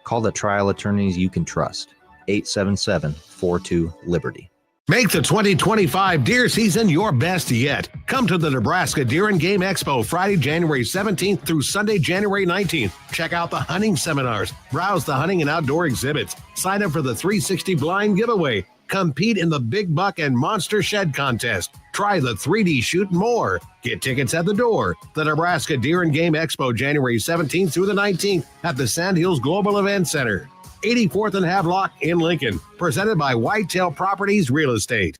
Call the trial attorneys you can trust. 877-42-LIBERTY. Make the 2025 deer season your best yet. Come to the Nebraska Deer and Game Expo Friday, January 17th through Sunday, January 19th. Check out the hunting seminars, browse the hunting and outdoor exhibits, sign up for the 360 blind giveaway, compete in the Big Buck and Monster Shed contest, try the 3D shoot and more. Get tickets at the door. The Nebraska Deer and Game Expo, January 17th through the 19th at the Sand Hills Global Event Center. 84th and Havelock in Lincoln, presented by Whitetail Properties Real Estate.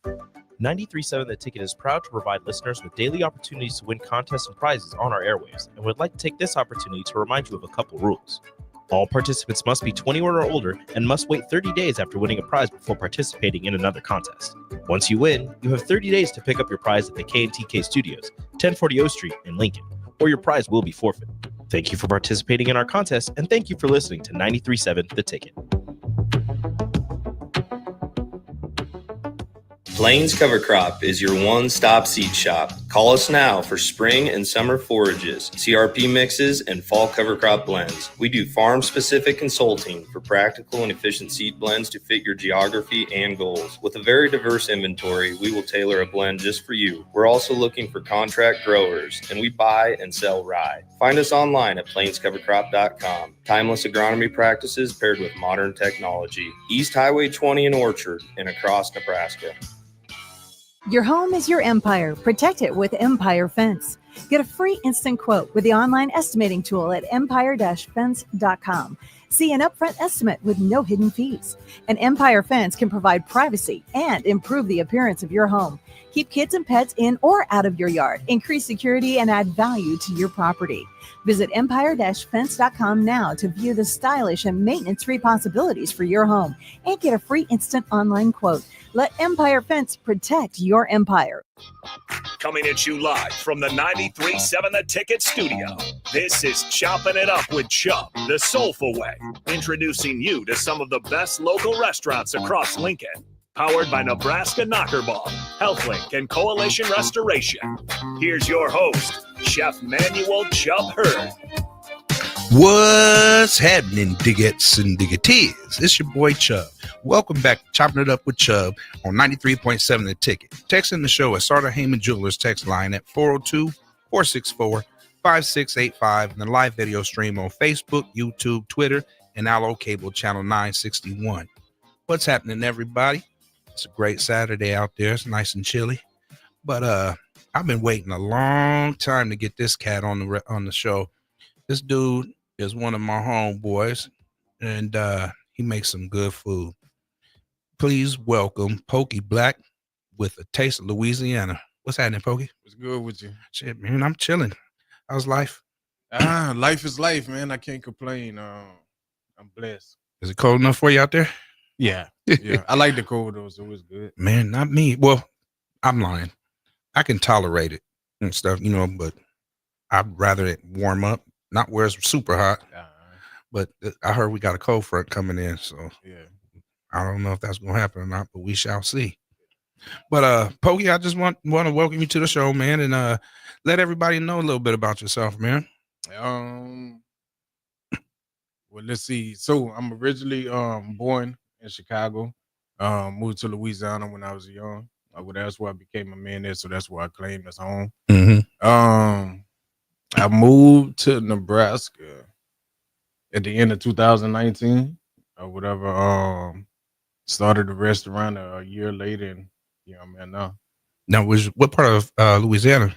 93.7 The Ticket is proud to provide listeners with daily opportunities to win contests and prizes on our airwaves, and would like to take this opportunity to remind you of a couple rules. All participants must be 21 or older and must wait 30 days after winning a prize before participating in another contest. Once you win, you have 30 days to pick up your prize at the K&TK Studios, 1040 O Street in Lincoln, or your prize will be forfeit. Thank you for participating in our contest, and thank you for listening to 93.7 The Ticket. Plains Cover Crop is your one-stop seed shop. Call us now for spring and summer forages, CRP mixes, and fall cover crop blends. We do farm-specific consulting for practical and efficient seed blends to fit your geography and goals. With a very diverse inventory, we will tailor a blend just for you. We're also looking for contract growers, and we buy and sell rye. Find us online at plainscovercrop.com. Timeless agronomy practices paired with modern technology. East Highway 20 in Orchard and across Nebraska. Your home is your empire. Protect it with Empire Fence. Get a free instant quote with the online estimating tool at empire-fence.com. See an upfront estimate with no hidden fees. An Empire Fence can provide privacy and improve the appearance of your home. Keep kids and pets in or out of your yard. Increase security and add value to your property. Visit empire-fence.com now to view the stylish and maintenance-free possibilities for your home and get a free instant online quote. Let Empire Fence protect your empire. Coming at you live from the 93.7 The Ticket studio, this is Choppin' It Up with Chubb, the soulful way, introducing you to some of the best local restaurants across Lincoln. Powered by Nebraska Knockerball, HealthLink, and Coalition Restoration. Here's your host, Chef Manuel Chubb Hurd. What's happening, diggets and diggeteers? It's your boy Chubb. Welcome back to Chopping It Up with Chubb on 93.7 The Ticket. Text in the show at Sartor Heyman Jewelers text line at 402-464-5685 and the live video stream on Facebook, YouTube, Twitter, and Allo Cable Channel 961. What's happening, everybody? It's a great Saturday out there. It's nice and chilly. But I've been waiting a long time to get this cat on the show. This dude is one of my homeboys, and he makes some good food. Please welcome Pokey Black with a taste of Louisiana. What's happening, Pokey? What's good with you? Shit, man, I'm chilling. How's life? Life is life, man. I can't complain. I'm blessed. Is it cold enough for you out there? Yeah. I like the cold though, so it's good. Man, not me. Well, I'm lying. I can tolerate it and stuff, but I'd rather it warm up, not where it's super hot. But I heard we got a cold front coming in, so yeah. I don't know if that's gonna happen or not, but we shall see. But Pokey, I just want to welcome you to the show, man, and let everybody know a little bit about yourself, man. Well, let's see. So I'm originally born in Chicago. Moved to Louisiana when I was young. That's where I became a man there, so that's where I claim as home. Mm-hmm. I moved to Nebraska at the end of 2019 or whatever. Started a restaurant a year later, and I'm at now. Now, what part of Louisiana?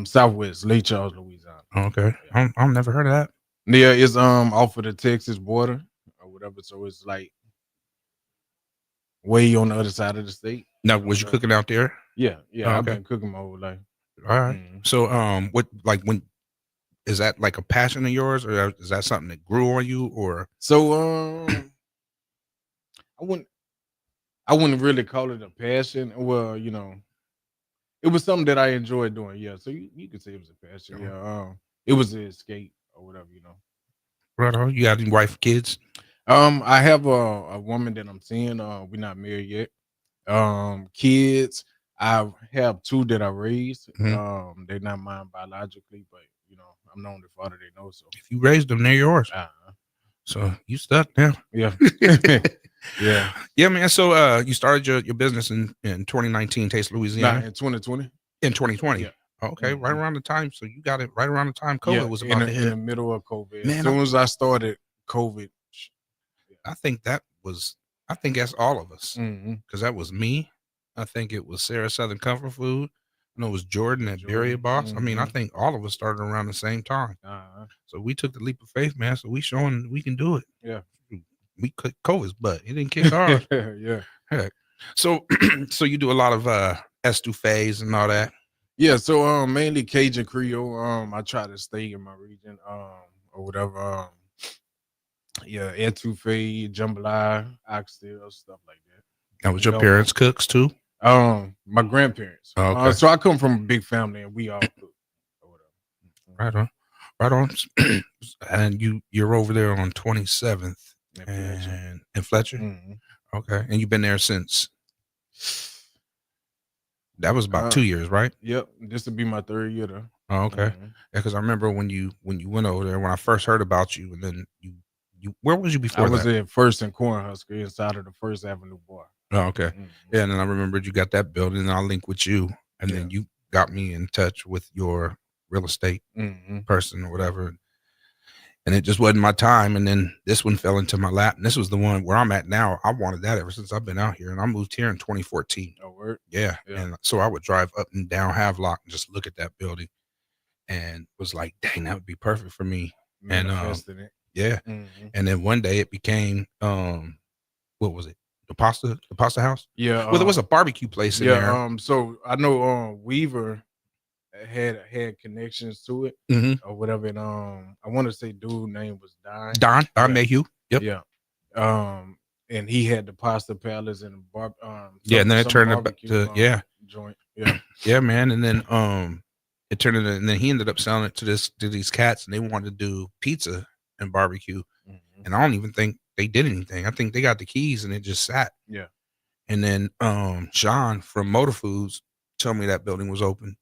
Southwest, Lake Charles, Louisiana. Okay, I've never heard of that. Yeah, it's off of the Texas border or whatever, so it's like way on the other side of the state. Now, was you cooking out there? Yeah. Okay. I've been cooking my whole life. All right. So, when is that like a passion of yours, or is that something that grew on you, or? So, I wouldn't really call it a passion. Well, it was something that I enjoyed doing. Yeah, so you could say it was a passion. Yeah, it was an escape or whatever. Right on. You got any wife, kids? I have a woman that I'm seeing. We're not married yet. Kids, I have two that I raised. Mm-hmm. They're not mine biologically, but I'm known the father they know. So if you raised them, they're yours. So you stuck now. Yeah. Yeah. Yeah, man. So you started your business in 2019, Taste Louisiana. Nah, in 2020. In 2020. Yeah. Okay, right around the time. So you got it right around the time COVID was in about to hit. in the middle of COVID. Man, as soon as I started COVID. I think that's all of us. Mm-hmm. Because that was me. I think it was Sarah Southern Comfort Food. I know it was Jordan at Barrier Boss. I mean, I think all of us started around the same time. So we took the leap of faith, man. So we showing we can do it. Yeah. We kicked COVID's butt. It didn't kick ours. Yeah. Heck. So so you do a lot of estouffees and all that. Yeah, so mainly Cajun Creole. I try to stay in my region, or whatever. Yeah, etouffee, jambalaya, oxtail, stuff like that. That was your parents' cooks too? My grandparents. Okay. So I come from a big family, and we all cook. Or whatever. Right on. And you're over there on 27th and in Fletcher. Mm-hmm. Okay, and you've been there since. That was about 2 years, right? Yep. This will be my 3rd year though. Oh, okay. Yeah, because I remember when you went over there, when I first heard about you, and then you where was you before that? I was at First and Cornhusker inside of the First Avenue bar. Oh, okay. Mm-hmm. Yeah, and then I remembered you got that building, and I'll link with you, and then you got me in touch with your real estate person or whatever. And it just wasn't my time. And then this one fell into my lap. And this was the one where I'm at now. I wanted that ever since I've been out here. And I moved here in 2014. Oh, word? Yeah. And so I would drive up and down Havelock and just look at that building and was like, dang, that would be perfect for me. Manifesting it. Yeah. Mm-hmm. And then one day it became, what was it? The pasta house? Yeah. Well, there was a barbecue place in there. So I know Weaver had connections to it or whatever. And I want to say dude name was Don Mayhew. Yep. Yeah. And he had the pasta palace and bar. And then it turned up to joint. Yeah. Yeah, man. And then it turned into, and then he ended up selling it to these cats, and they wanted to do pizza and barbecue. Mm-hmm. And I don't even think they did anything. I think they got the keys and it just sat. Yeah. And then Sean from Motor Foods told me that building was open.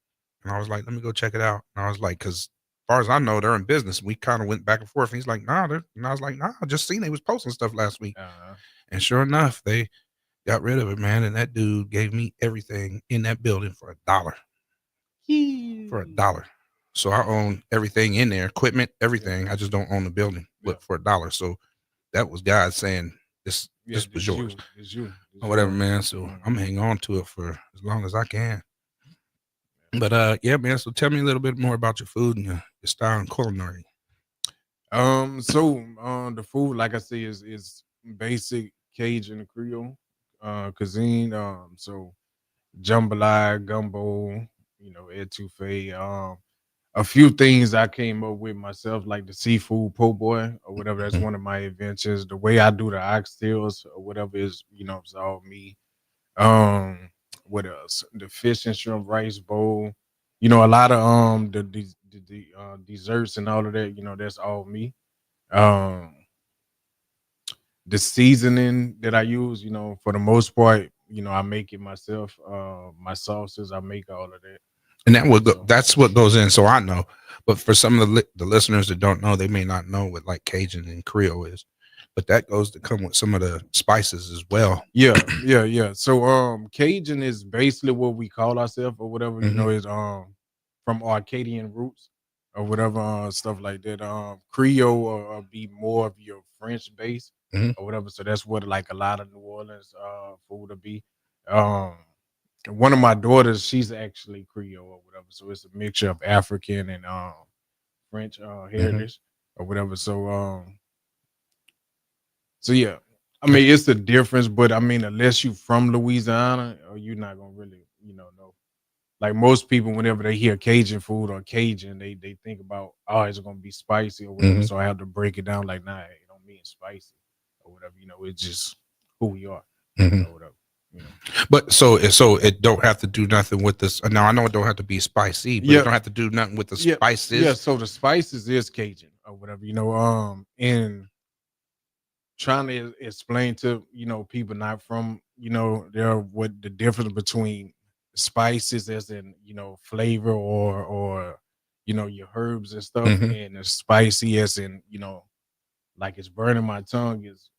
And I was like, let me go check it out. And I was like, because as far as I know, they're in business. We kind of went back and forth. And he's like, nah. And I was like, nah, I just seen they was posting stuff last week. And sure enough, they got rid of it, man. And that dude gave me everything in that building for $1. For $1. So I own everything in there, equipment, everything. I just don't own the building, but for $1. So that was God saying, this was yours. It's you. Or whatever, man. So I'm hanging on to it for as long as I can. But yeah, man. So tell me a little bit more about your food and your style and culinary. So the food, like I say, is basic Cajun Creole cuisine. So jambalaya, gumbo, etouffee. A few things I came up with myself, like the seafood po' boy or whatever. That's one of my inventions. The way I do the oxtails or whatever is, it's all me. What else? The fish and shrimp rice bowl. A lot of the desserts and all of that. That's all me. The seasoning that I use, for the most part, I make it myself. My sauces, I make all of that. And that's what goes in. So I know, but for some of the listeners that don't know, they may not know what like Cajun and Creole is. But that goes to come with some of the spices as well. Yeah. So Cajun is basically what we call ourselves or whatever, is from Arcadian roots or whatever, stuff like that. Creole will be more of your French base or whatever. So that's what like a lot of New Orleans food will be. One of my daughters, she's actually Creole or whatever. So it's a mixture of African and French heritage or whatever. So yeah, I mean, it's a difference, but I mean, unless you from Louisiana, or you're not gonna really, know. Like most people, whenever they hear Cajun food or Cajun, they think about, it's gonna be spicy or whatever. So I have to break it down like, nah, it don't mean spicy or whatever. It's just who we are or whatever. But so it don't have to do nothing with this. Now I know it don't have to be spicy, but it don't have to do nothing with the spices. Yeah, so the spices is Cajun or whatever, and trying to explain to people not from what the difference between spices as in flavor or your herbs and stuff and the spicy as in like it's burning my tongue is,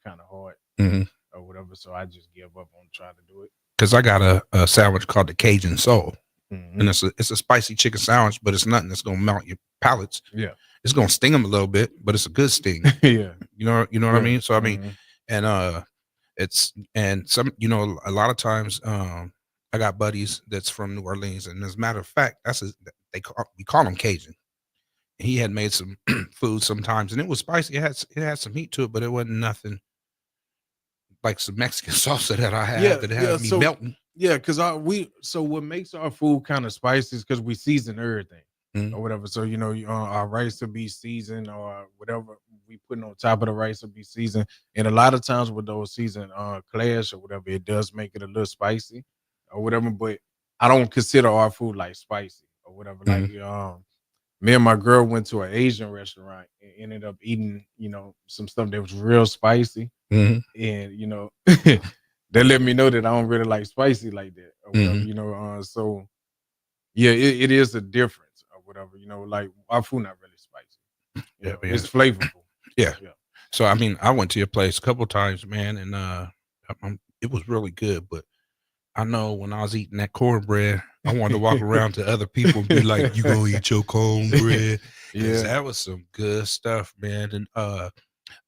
kind of hard Mhm. or whatever. So I just give up on trying to do it. Because I got a sandwich called the Cajun Soul, Mhm. and it's a spicy chicken sandwich, but it's nothing that's gonna melt your palates. Yeah. It's gonna sting them a little bit, but it's a good sting. Yeah. You know what I Yeah. mean? So I mean, Mhm. and it's and some a lot of times I got buddies that's from New Orleans, and as a matter of fact, we call him Cajun. He had made some food sometimes, and it was spicy. It had some heat to it, but it wasn't nothing like some Mexican salsa that I had that had me melting. Yeah, because what makes our food kind of spicy is because we season everything or whatever. So our rice will be seasoned or whatever we putting on top of the rice will be seasoned. And a lot of times with those seasoned clash or whatever, it does make it a little spicy or whatever. But I don't consider our food like spicy or whatever. Like me and my girl went to an Asian restaurant and ended up eating some stuff that was real spicy. Mhm. And they let me know that I don't really like spicy like that or whatever, so yeah, it is a difference or whatever, like our food not really spicy. Yeah. It's flavorful. Yeah. Yeah. So I mean, I went to your place a couple times, man, and it was really good. But I know when I was eating that cornbread, I wanted to walk around to other people and be like, "You go eat your cornbread." Yeah. That was some good stuff, man. And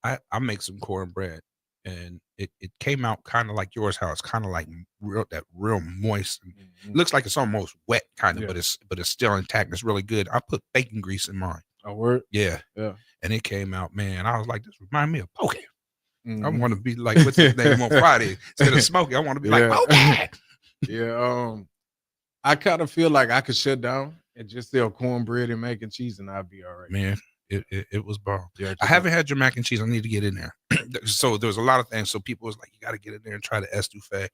I make some cornbread, and it came out kind of like yours, how it's kind of like real moist. It looks like it's almost wet, kind of, Yeah. but it's still intact. It's really good. I put bacon grease in mine. A word. Yeah. Yeah. And it came out, man. I was like, this remind me of poke. I Mhm. want to be like, what's his name on Friday? Instead of Smokey, I want to be like, poke. Yeah. I kind of feel like I could shut down and just sell cornbread and mac and cheese, and I'd be all right. Man, it was bomb. Yeah, I haven't had your mac and cheese. I need to get in there. So there was a lot of things. So people was like, you got to get in there and try the estouffee.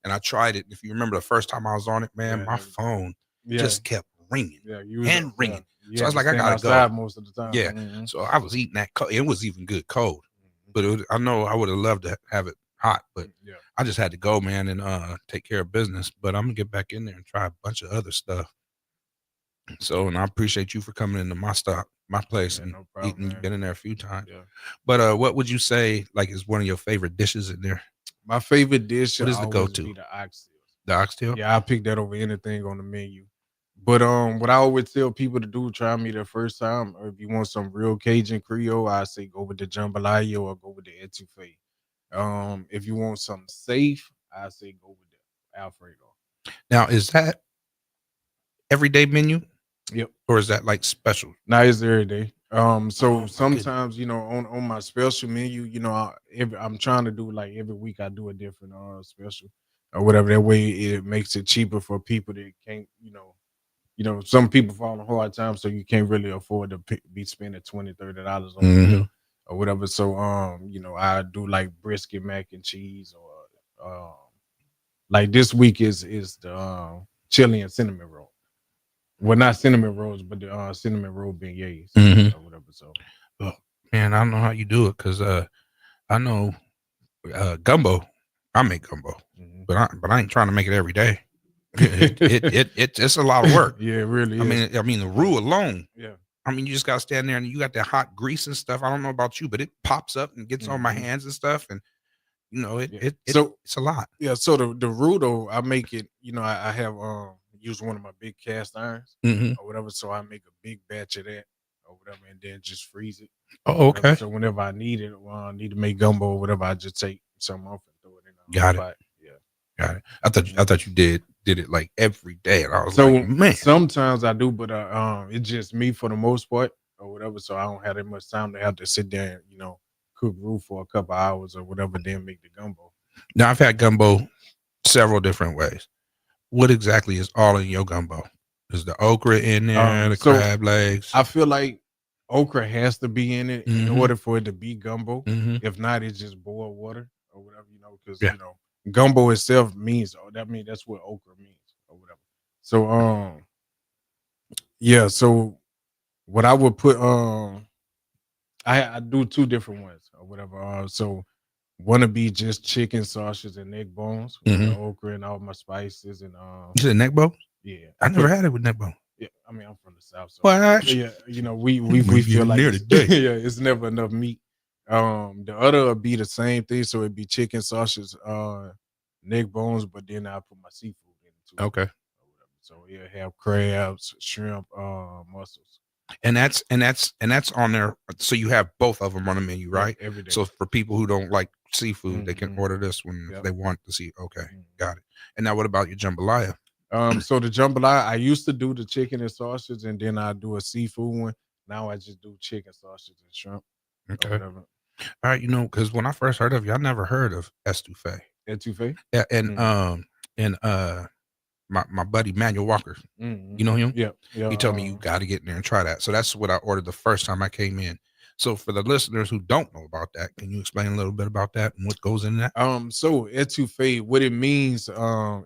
And I tried it. If you remember the first time I was on it, man, my phone just kept ringing and ringing. So I was like, I gotta go most of the time. Yeah. So I was eating that. It was even good cold, but I know I would have loved to have it hot, but I just had to go, man, and take care of business. But I'm gonna get back in there and try a bunch of other stuff. So, and I appreciate you for coming into my place and no problem, eating. man. You've been in there a few times. Yeah. But what would you say like is one of your favorite dishes in there? My favorite dish What is the always go-to? be the oxtail. The oxtail? Yeah, I pick that over anything on the menu. But what I always tell people to do, try me the first time, or if you want some real Cajun Creole, I say go with the jambalaya or go with the etouffee. If you want something safe, I say go with the Alfredo. Now, is that everyday menu? Yep. Or is that like special? Now it's every day. So my sometimes on my special menu, I'm trying to do like every week I do a different special or whatever. That way it makes it cheaper for people that can't, some people fall on hard times, so you can't really afford to be spending $20-$30 on a meal or whatever. So I do like brisket mac and cheese or like this week is the chili and cinnamon roll. Well, not cinnamon rolls, but the cinnamon roll beignets or whatever. So, man, I don't know how you do it because I know gumbo. I make gumbo, but I ain't trying to make it every day. It's a lot of work. Yeah, it really is. I mean the roux alone. Yeah. I mean, you just gotta stand there and you got that hot grease and stuff. I don't know about you, but it pops up and gets on my hands and stuff, and it's a lot. Yeah. So the roux though, I make it. I have use one of my big cast irons or whatever. So I make a big batch of that or whatever, and then just freeze it. Oh, okay. So whenever I need it, or I need to make gumbo or whatever, I just take some off and throw it in. Got it. Pot. Yeah. Got it. I thought you did it like every day, and I was so like, man. Sometimes I do, but it's just me for the most part or whatever. So I don't have that much time to have to sit there and cook roux for a couple hours or whatever, then make the gumbo. Now I've had gumbo several different ways. What exactly is all in your gumbo? Is the okra in there, the crab legs? I feel like okra has to be in it in order for it to be gumbo. If not, it's just boiled water or whatever, because gumbo itself that's what okra means or whatever. So so what I would put I do two different ones or whatever. So one to be just chicken sausages and neck bones with the okra and all my spices and You said neck bones? Yeah. I never had it with neck bone. Yeah, I mean I'm from the South, so what? Yeah, we feel like today. yeah, it's never enough meat The other would be the same thing, so it'd be chicken, sausage, neck bones, but then I put my seafood in it too. Okay. So yeah, have crabs, shrimp, mussels. And that's on there. So you have both of them on the menu, right? Every day. So for people who don't like seafood, they can Mhm. order this one if Yep. they want to see. Okay, Mhm. got it. And now what about your jambalaya? So the jambalaya, I used to do the chicken and sausage, and then I do a seafood one. Now I just do chicken, sausage, and shrimp. Okay. Or whatever. All right, because when I first heard of you, I never heard of estouffee. Etouffee? Yeah, and my buddy Manuel Walker, Mhm. you know him? Yeah. He told me you got to get in there and try that. So that's what I ordered the first time I came in. So for the listeners who don't know about that, can you explain a little bit about that and what goes in that? So etouffee, what it means,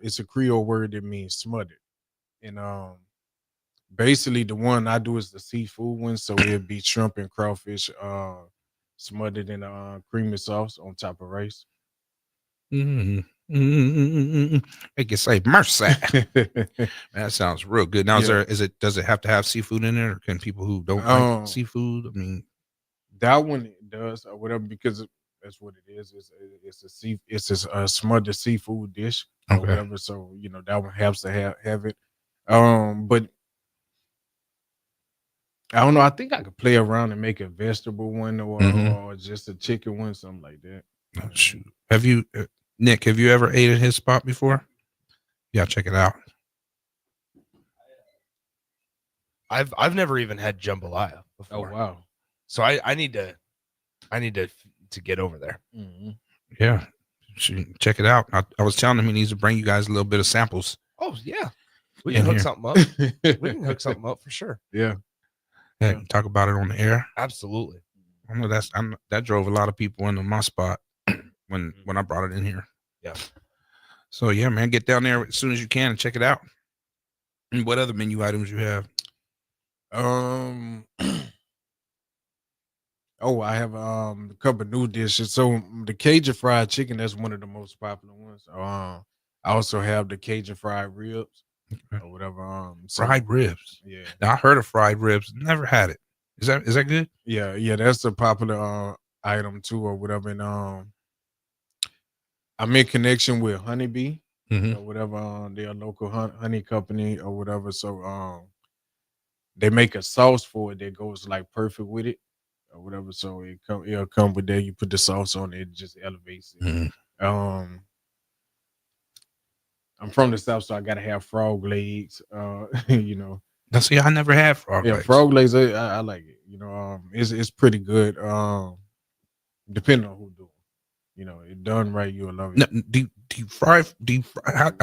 it's a Creole word that means smothered. And basically the one I do is the seafood one, so it'd be shrimp and crawfish smothered in creamy sauce on top of rice. It can say mercy. That sounds real good. Now, Yeah. does it have to have seafood in it, or can people who don't like seafood? I mean, that one does or whatever, because that's what it is. It's a smothered seafood dish or Okay. whatever. So that one has to have it. But I don't know. I think I could play around and make a vegetable one or just a chicken one, something like that. Oh, shoot. Have you, Nick? Have you ever ate at his spot before? Yeah, check it out. I've never even had jambalaya before. Oh wow! So I need to get over there. Mm-hmm. Yeah, check it out. I was telling him he needs to bring you guys a little bit of samples. Oh yeah, we can hook something up. We can hook something up for sure. Yeah. Talk about it on the air. Absolutely. I know that drove a lot of people into my spot when I brought it in here. Yeah. So yeah, man, get down there as soon as you can and check it out. And what other menu items you have? I have a couple of new dishes. So the Cajun fried chicken, that's one of the most popular ones. I also have the Cajun fried ribs or whatever. Fried ribs. Yeah. Now I heard of fried ribs, never had it. Is that good? Yeah, that's a popular item too or whatever. And I'm in connection with Honeybee or whatever. They're a local honey company or whatever. So they make a sauce for it that goes like perfect with it or whatever. So it'll come with that. You put the sauce on it just elevates it. I'm from the South, so I gotta have frog legs. Now, see, I never had frog legs. Frog legs, I like it. It's pretty good. Depending on who do it. It done right, you'll love it. No, do you fry? I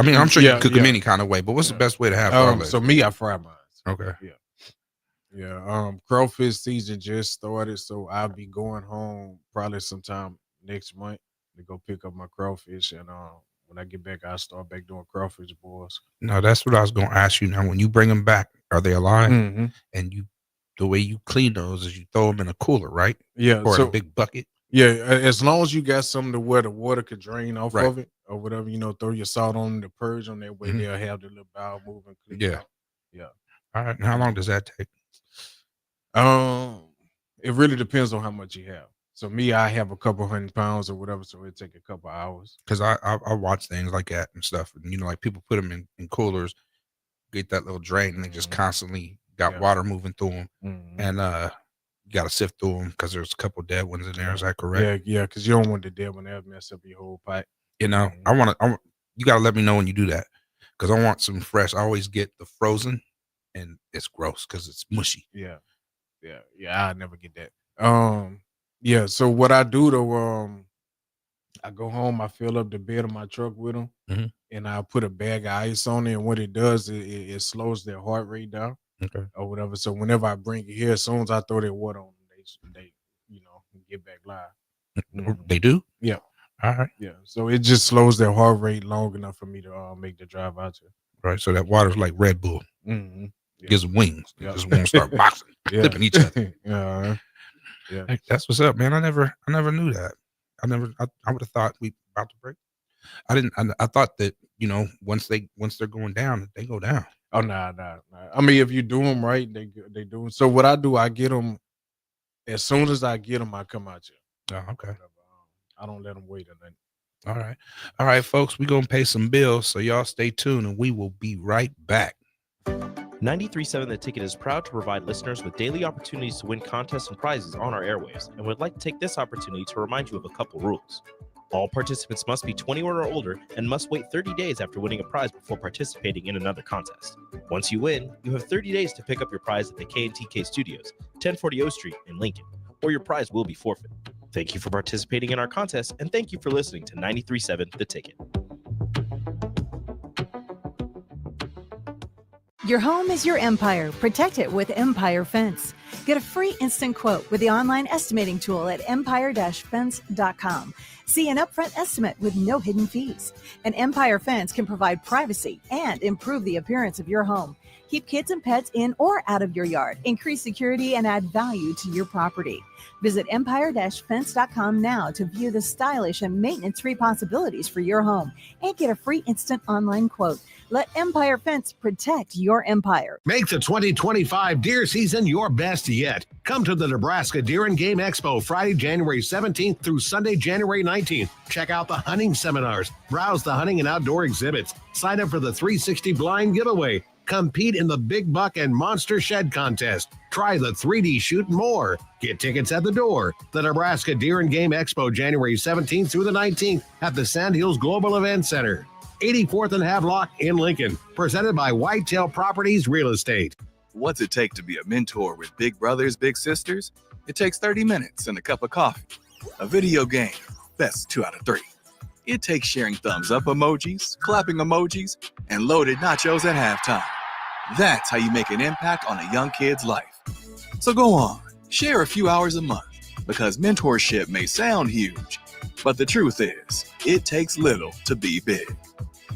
mean, I'm sure you can cook them any kind of way, but what's the best way to have frog legs? So me, I fry mine. Okay. Yeah. Crawfish season just started, so I'll be going home probably sometime next month to go pick up my crawfish, and when I get back, I'll start back doing crawfish boils. No, that's what I was going to ask you. Now, when you bring them back, are they alive? Mm-hmm. And the way you clean those is you throw them in a cooler, right? Yeah, or a big bucket. Yeah, as long as you got something to where the water could drain off Right. of it or whatever, throw your salt on the purge on that way. They'll have the little bowel moving. Yeah. Out. Yeah. All right. And how long does that take? It really depends on how much you have. So me, I have a couple 100 pounds or whatever, so it take a couple hours. Because I watch things like that and stuff, and like people put them in coolers, get that little drain, and they just constantly got water moving through them, and you got to sift through them because there's a couple dead ones in there. Is that correct? Yeah, because you don't want the dead one to mess up your whole pipe. You got to let me know when you do that, because I want some fresh. I always get the frozen, and it's gross because it's mushy. Yeah. I never get that. Yeah. So what I do though, I go home, I fill up the bed of my truck with them, and I put a bag of ice on it. And what it does, it slows their heart rate down, or whatever. So whenever I bring it here, as soon as I throw that water on them, they get back live. They do. Yeah. All right. Yeah. So it just slows their heart rate long enough for me to make the drive out here. Right. So that water's like Red Bull. Yeah. Gives them wings. They just won't start boxing, flipping each other. Yeah. That's what's up, man. I never knew that. I would have thought we about to break. I thought that once they're going down, they go down. Oh nah. I mean, if you do them right, they do. So what I do, I get them as soon as I get them. I come out here. Oh, okay. I don't let them wait on that. All right, folks. We're gonna pay some bills, so y'all stay tuned, and we will be right back. 93.7 The Ticket is proud to provide listeners with daily opportunities to win contests and prizes on our airwaves, and would like to take this opportunity to remind you of a couple rules. All participants must be 21 or older and must wait 30 days after winning a prize before participating in another contest. Once you win, you have 30 days to pick up your prize at the K&TK Studios, 1040 O Street in Lincoln, or your prize will be forfeit. Thank you for participating in our contest, and thank you for listening to 93.7 The Ticket. Your home is your empire. Protect it with Empire Fence. Get a free instant quote with the online estimating tool at empire-fence.com. See an upfront estimate with no hidden fees. An Empire Fence can provide privacy and improve the appearance of your home. Keep kids and pets in or out of your yard. Increase security and add value to your property. Visit empire-fence.com now to view the stylish and maintenance-free possibilities for your home and get a free instant online quote. Let Empire Fence protect your empire. Make the 2025 deer season your best yet. Come to the Nebraska Deer and Game Expo Friday, January 17th through Sunday, January 19th. Check out the hunting seminars, browse the hunting and outdoor exhibits, sign up for the 360 blind giveaway, compete in the Big Buck and Monster Shed contest, try the 3D shoot and more. Get tickets at the door. The Nebraska Deer and Game Expo, January 17th through the 19th at the Sand Hills Global Event Center, 84th and Havelock in Lincoln, presented by Whitetail Properties Real Estate. What's it take to be a mentor with big brothers, big sisters? It takes 30 minutes and a cup of coffee. A video game, best 2 out of 3. It takes sharing thumbs up emojis, clapping emojis, and loaded nachos at halftime. That's how you make an impact on a young kid's life. So go on, share a few hours a month, because mentorship may sound huge, but the truth is, it takes little to be big.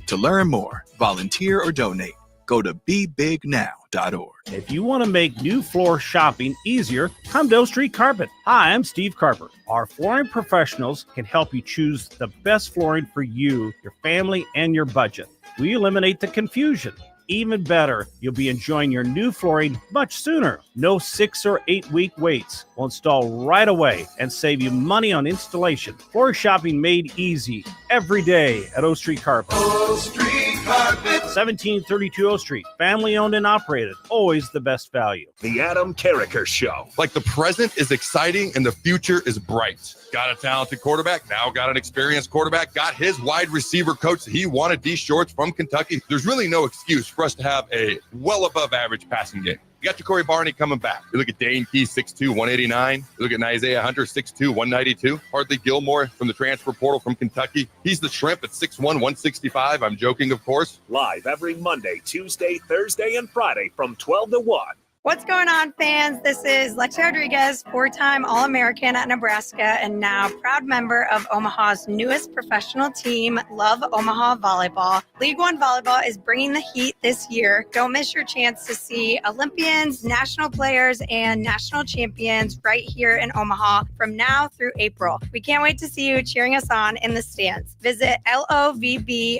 To learn more, volunteer, or donate, go to BeBigNow.org. If you want to make new floor shopping easier, come to O Street Carpet. Hi, I'm Steve Carper. Our flooring professionals can help you choose the best flooring for you, your family, and your budget. We eliminate the confusion. Even better, you'll be enjoying your new flooring much sooner. No 6 or 8 week waits. We'll install right away and save you money on installation. Floor shopping made easy every day at O Street Carpet. O Street Carpet. 1732 O Street. Family owned and operated. Always the best value. The Adam Carricker Show. Like the present is exciting and the future is bright. Got a talented quarterback, now got an experienced quarterback, got his wide receiver coach that he wanted, D. Shorts from Kentucky. There's really no excuse for us to have a well above average passing game. You got Ja'Cory Barney coming back. You look at Dane Key, 6'2", 189. You look at Isaiah Hunter, 6'2", 192. Hardly Gilmore from the transfer portal from Kentucky. He's the shrimp at 6'1", 165. I'm joking, of course. Live every Monday, Tuesday, Thursday, and Friday from 12 to 1. What's going on, fans? This is Lexi Rodriguez, 4-time All-American at Nebraska and now proud member of Omaha's newest professional team, Love Omaha Volleyball. League One Volleyball is bringing the heat this year. Don't miss your chance to see Olympians, national players, and national champions right here in Omaha from now through April. We can't wait to see you cheering us on in the stands. Visit lovboma.com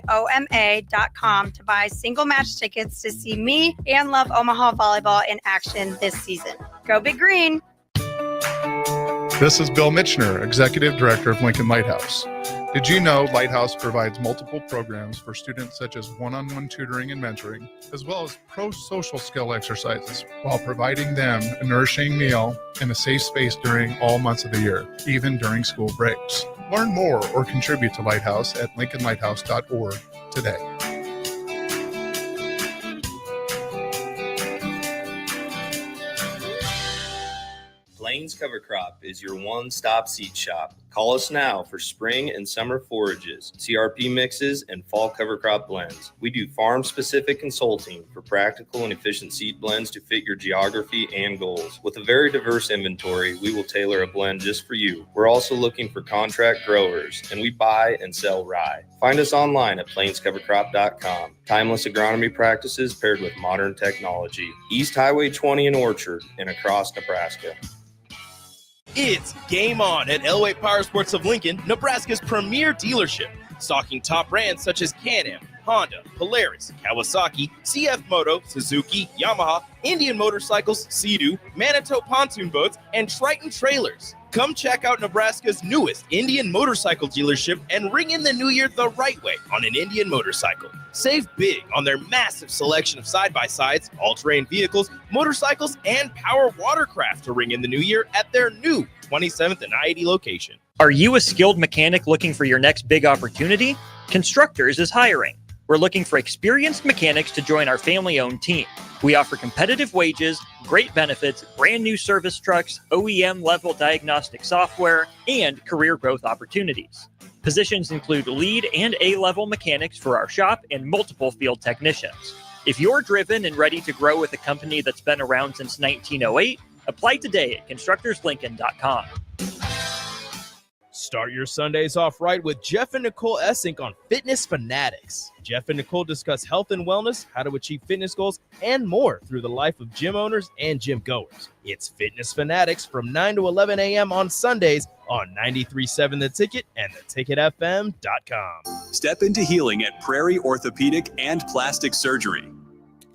to buy single match tickets to see me and Love Omaha Volleyball in action this season. Go Big Green! This is Bill Mitchner, Executive Director of Lincoln Lighthouse. Did you know Lighthouse provides multiple programs for students such as one-on-one tutoring and mentoring, as well as pro-social skill exercises, while providing them a nourishing meal and a safe space during all months of the year, even during school breaks? Learn more or contribute to Lighthouse at lincolnlighthouse.org today. Plains Cover Crop is your one-stop seed shop. Call us now for spring and summer forages, CRP mixes, and fall cover crop blends. We do farm-specific consulting for practical and efficient seed blends to fit your geography and goals. With a very diverse inventory, we will tailor a blend just for you. We're also looking for contract growers, and we buy and sell rye. Find us online at plainscovercrop.com. Timeless agronomy practices paired with modern technology. East Highway 20 in Orchard and across Nebraska. It's game on at Elway Power Sports of Lincoln, Nebraska's premier dealership, stocking top brands such as Can-Am, Honda, Polaris, Kawasaki, CF Moto, Suzuki, Yamaha, Indian Motorcycles, Sea-Doo, Manitou pontoon boats, and Triton trailers. Come check out Nebraska's newest Indian motorcycle dealership and ring in the new year the right way on an Indian motorcycle. Save big on their massive selection of side-by-sides, all-terrain vehicles, motorcycles, and power watercraft to ring in the new year at their new 27th and I-80 location. Are you a skilled mechanic looking for your next big opportunity? Constructors is hiring. We're looking for experienced mechanics to join our family-owned team. We offer competitive wages, great benefits, brand new service trucks, OEM-level diagnostic software, and career growth opportunities. Positions include lead and A-level mechanics for our shop and multiple field technicians. If you're driven and ready to grow with a company that's been around since 1908, apply today at constructorslincoln.com. Start your Sundays off right with Jeff and Nicole Essink on Fitness Fanatics. Jeff and Nicole discuss health and wellness, how to achieve fitness goals, and more through the life of gym owners and gym goers. It's Fitness Fanatics from 9 to 11 a.m. on Sundays on 93.7 The Ticket and theticketfm.com. Step into healing at Prairie Orthopedic and Plastic Surgery.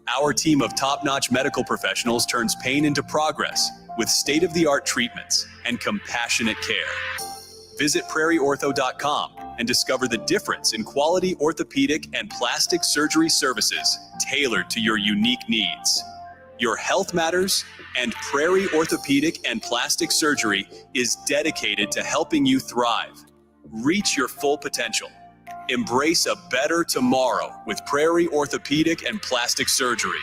Our team of top-notch medical professionals turns pain into progress with state-of-the-art treatments and compassionate care. Visit prairieortho.com and discover the difference in quality orthopedic and plastic surgery services tailored to your unique needs. Your health matters, and Prairie Orthopedic and Plastic Surgery is dedicated to helping you thrive. Reach your full potential. Embrace a better tomorrow with Prairie Orthopedic and Plastic Surgery.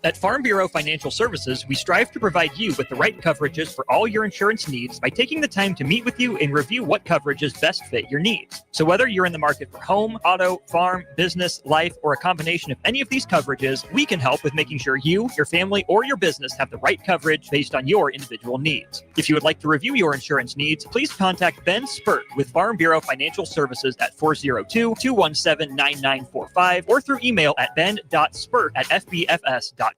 At Farm Bureau Financial Services, we strive to provide you with the right coverages for all your insurance needs by taking the time to meet with you and review what coverages best fit your needs. So whether you're in the market for home, auto, farm, business, life, or a combination of any of these coverages, we can help with making sure you, your family, or your business have the right coverage based on your individual needs. If you would like to review your insurance needs, please contact Ben Spurt with Farm Bureau Financial Services at 402-217-9945 or through email at ben.spurt@fbfs.com.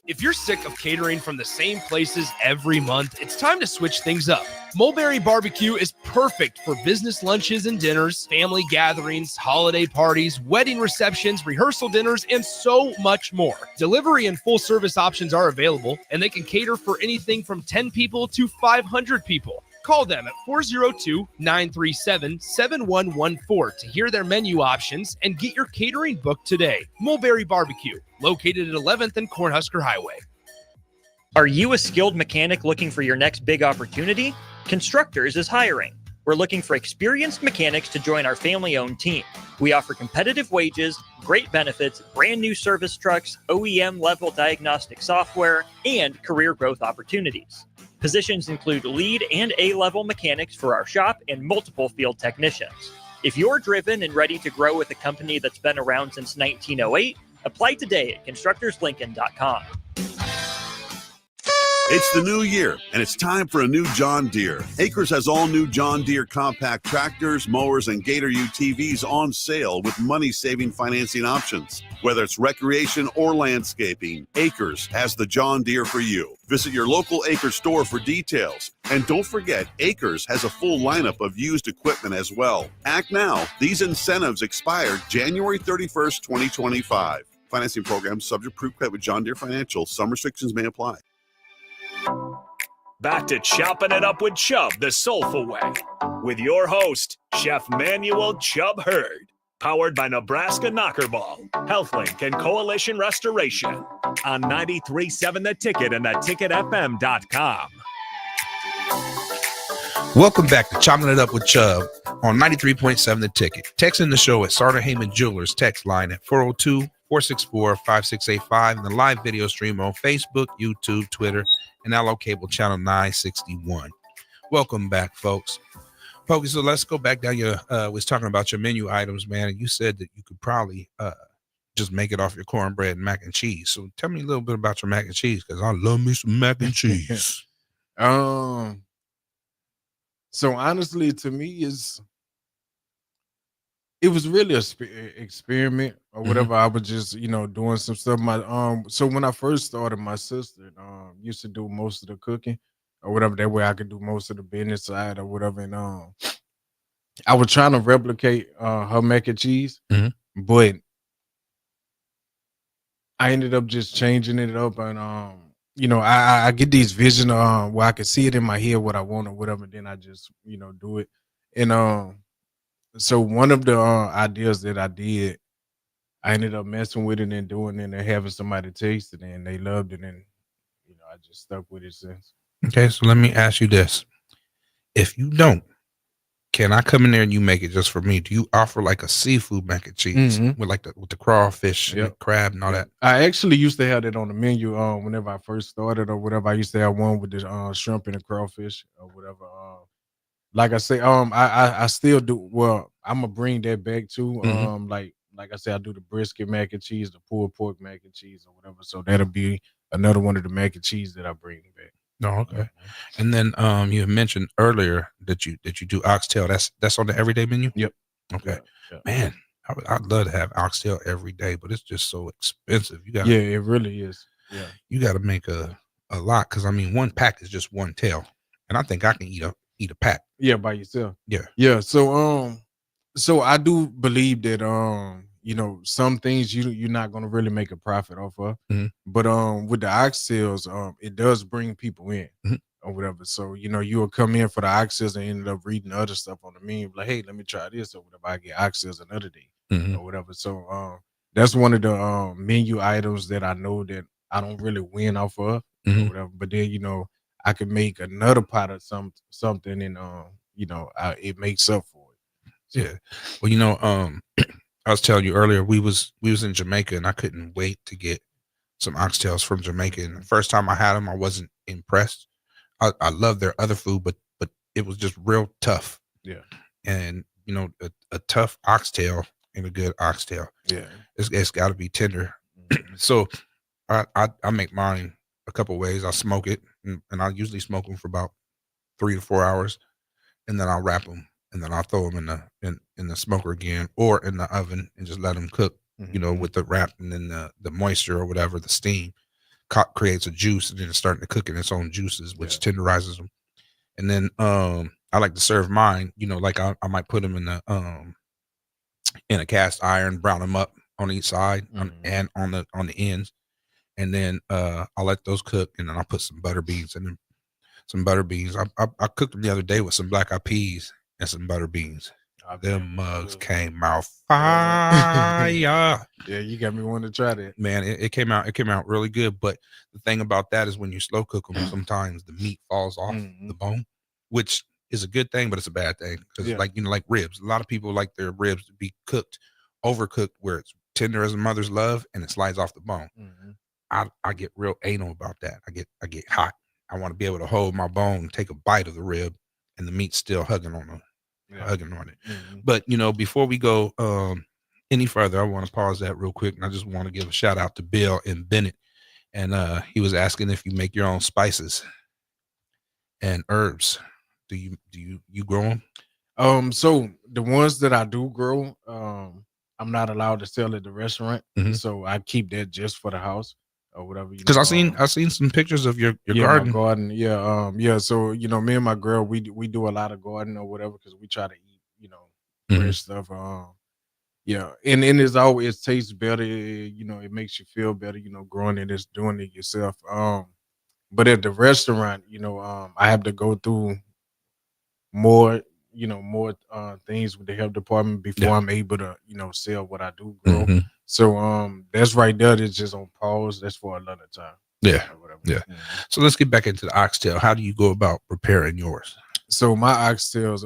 If you're sick of catering from the same places every month, it's time to switch things up. Mulberry Barbecue is perfect for business lunches and dinners, family gatherings, holiday parties, wedding receptions, rehearsal dinners, and so much more. Delivery and full service options are available, and they can cater for anything from 10 people to 500 people. Call them at 402-937-7114 to hear their menu options and get your catering booked today. Mulberry Barbecue, located at 11th and Cornhusker Highway. Are you a skilled mechanic looking for your next big opportunity? Constructors is hiring. We're looking for experienced mechanics to join our family-owned team. We offer competitive wages, great benefits, brand new service trucks, OEM-level diagnostic software, and career growth opportunities. Positions include lead and A-level mechanics for our shop and multiple field technicians. If you're driven and ready to grow with a company that's been around since 1908, apply today at constructorslincoln.com. It's the new year, and it's time for a new John Deere. Acres has all new John Deere compact tractors, mowers, and Gator UTVs on sale with money-saving financing options. Whether it's recreation or landscaping, Acres has the John Deere for you. Visit your local Acres store for details. And don't forget, Acres has a full lineup of used equipment as well. Act now. These incentives expire January 31st, 2025. Financing program subject to proof credit with John Deere Financial. Some restrictions may apply. Back to Chopping It Up with Chubb, the soulful way, with your host, Chef Manuel Chubb Hurd, powered by Nebraska Knockerball, HealthLink, and Coalition Restoration on 93.7 The Ticket and theticketfm.com. Welcome back to Chopping It Up with Chubb on 93.7 The Ticket. Text in the show at Sartor Heyman Jewelers text line at 402-464-5685 and the live video stream on Facebook, YouTube, Twitter, and Allo Cable Channel 961. Welcome back, folks. So let's go back down your, was talking about your menu items, man, and you said that you could probably just make it off your cornbread and mac and cheese. So tell me a little bit about your mac and cheese, because I love me some mac and cheese. So honestly, to me, it was really a experiment or whatever. I was just, doing some stuff. So when I first started, my sister used to do most of the cooking or whatever. That way I could do most of the business side or whatever. And I was trying to replicate her mac and cheese, but I ended up just changing it up and I get these vision where I can see it in my head what I want or whatever, then I just do it. And so one of the ideas that I did, I ended up messing with it and doing it and having somebody taste it and they loved it, and I just stuck with it since. Okay, so let me ask you this: if you don't, can I come in there and you make it just for me? Do you offer like a seafood mac and cheese with with the crawfish and the crab and all that? I actually used to have that on the menu whenever I first started or whatever. I used to have one with the shrimp and the crawfish or whatever. Like I say, I still do. Well, I'm gonna bring that back too. Like I said, I do the brisket mac and cheese, the pulled pork mac and cheese or whatever. So that'll be another one of the mac and cheese that I bring back. Oh, okay. And then you mentioned earlier that you do oxtail. That's on the everyday menu? Yep. Okay. Yeah. Man, I'd love to have oxtail every day, but it's just so expensive. You got it really is. Yeah. You gotta make a lot, because I mean one pack is just one tail. And I think I can eat a pack. Yeah, by yourself. Yeah. Yeah. So I do believe that some things you're not gonna really make a profit off of. But with the oxtails, it does bring people in or whatever. So you'll come in for the oxtails and end up reading other stuff on the menu, like, hey, let me try this or whatever. I get oxtails another day or whatever. So that's one of the menu items that I know that I don't really win off of or whatever. But then I can make another pot of something and it makes up for it. So. Yeah. Well, I was telling you earlier, we was in Jamaica and I couldn't wait to get some oxtails from Jamaica. And the first time I had them, I wasn't impressed. I love their other food, but it was just real tough. Yeah. And a tough oxtail and a good oxtail. Yeah. It's got to be tender. So I make mine a couple ways. I smoke it, and I usually smoke them for about 3 to 4 hours, and then I'll wrap them. And then I'll throw them in the smoker again or in the oven and just let them cook, with the wrap, and then the moisture or whatever, the steam creates a juice, and then it's starting to cook in its own juices, which tenderizes them. And then I like to serve mine, like I might put them in a cast iron, brown them up on each side and on the ends. And then I'll let those cook, and then I'll put some butter beans in them. Some butter beans. I cooked them the other day with some black eyed peas and some butter beans. Them mugs came out fire. Yeah, you got me wanting to try that. Man, it came out really good. But the thing about that is when you slow cook them, sometimes the meat falls off the bone, which is a good thing, but it's a bad thing. Because like ribs. A lot of people like their ribs to be overcooked, where it's tender as a mother's love and it slides off the bone. I get real anal about that. I get hot. I want to be able to hold my bone, take a bite of the rib, and the meat's still hugging on it. But before we go any further, I want to pause that real quick, and I just want to give a shout out to Bill and Bennett. And he was asking if you make your own spices and herbs. Do you grow them? So the ones that I do grow, I'm not allowed to sell at the restaurant, so I keep that just for the house or whatever. Because I've seen some pictures of your garden. My garden, yeah. So me and my girl, we do a lot of garden or whatever, because we try to eat fresh stuff. And it tastes better. It makes you feel better. Growing it, is doing it yourself. But at the restaurant, I have to go through more things with the health department before I'm able to sell what I do grow. So that's right there. It's just on pause. That's for another time. Yeah. So let's get back into the oxtail. How do you go about preparing yours? So my oxtails,